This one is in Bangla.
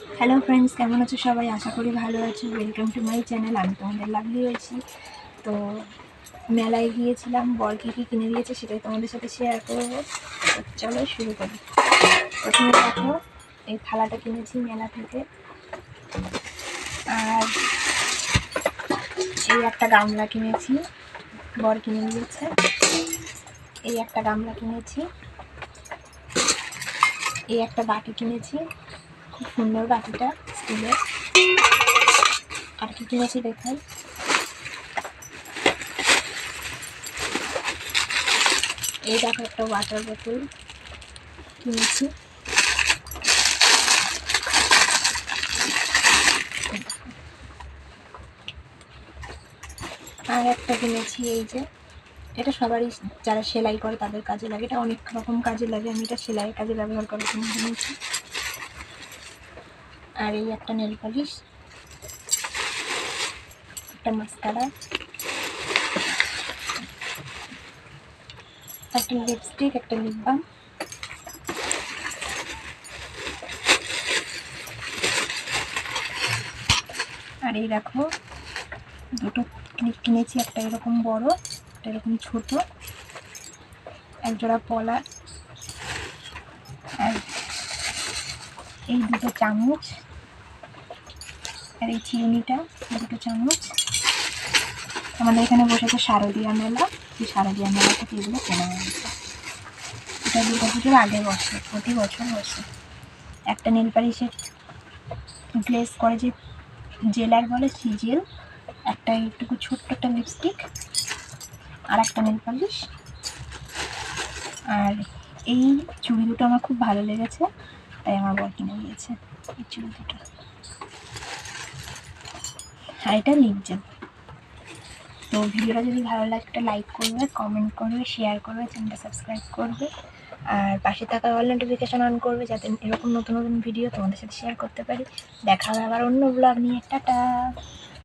হ্যালো ফ্রেন্ডস, কেমন আছো সবাই? আশা করি ভালো আছো। Welcome to my channel. আমি তোমাদের লাভলি হয়েছি। তো মেলায় গিয়েছিলাম, বর কী কী কিনে দিয়েছে সেটাই তোমাদের সাথে শেয়ার করবো। চলো শুরু করি। প্রথমে দেখো, এই থালাটা কিনেছি মেলা থেকে, আর এই একটা গামলা কিনেছি, বর কিনে দিয়েছে। এই একটা গামলা কিনেছি, এই একটা বাটি কিনেছি, খুব সুন্দর বাটিটা, স্টিলের। আর কি কিনেছি দেখাই। এই দেখো, একটা ওয়াটার বোতল কিনেছি। আর একটা কিনেছি, এই যে এটা সবারই, যারা সেলাই করে তাদের কাজে লাগে। এটা অনেক রকম কাজে লাগে, আমি এটা সেলাইয়ের কাজে ব্যবহার করার জন্য কিনেছি। আর এই একটা নেল পলিশ, একটা মাস্কারা, একটা লিপস্টিক, একটা লিপ বাম, আর এই দেখো দুটো ক্লিপ কিনেছি, একটা এরকম বড়, একটা এরকম ছোট, একজোড়া পলা, আর এই দুটো চামচ, আর এই চিরুনিটা, দুটো চামচ। আমাদের এখানে বসেছে শারদীয়া মেলা, সেই শারদীয়া মেলা থেকে এগুলো কেনা হয়েছে। এটা দুর্গা পুজোর আগে বসে, প্রতি বছর বসে। একটা নেল পালিশের গ্লেজ করে যে জেলার বলে, সেই জেল, একটা এইটুকু ছোট্ট একটা লিপস্টিক, আর একটা নেল পালিশ। আর এই চুড়ি দুটো আমার খুব ভালো লেগেছে, তাই আমার বর কিনে দিয়েছে এই চুড়ি দুটো। আর এটা লিপ জেল। তো ভিডিওটা যদি ভালো লাগে একটা লাইক করবে, কমেন্ট করবে, শেয়ার করবে, চ্যানেলটা সাবস্ক্রাইব করবে, আর পাশে থাকা অল নোটিফিকেশান অন করবে, যাতে এরকম নতুন নতুন ভিডিও তোমাদের সাথে শেয়ার করতে পারি। দেখা হবে আবার অন্য ব্লগ নিয়ে। টাটা।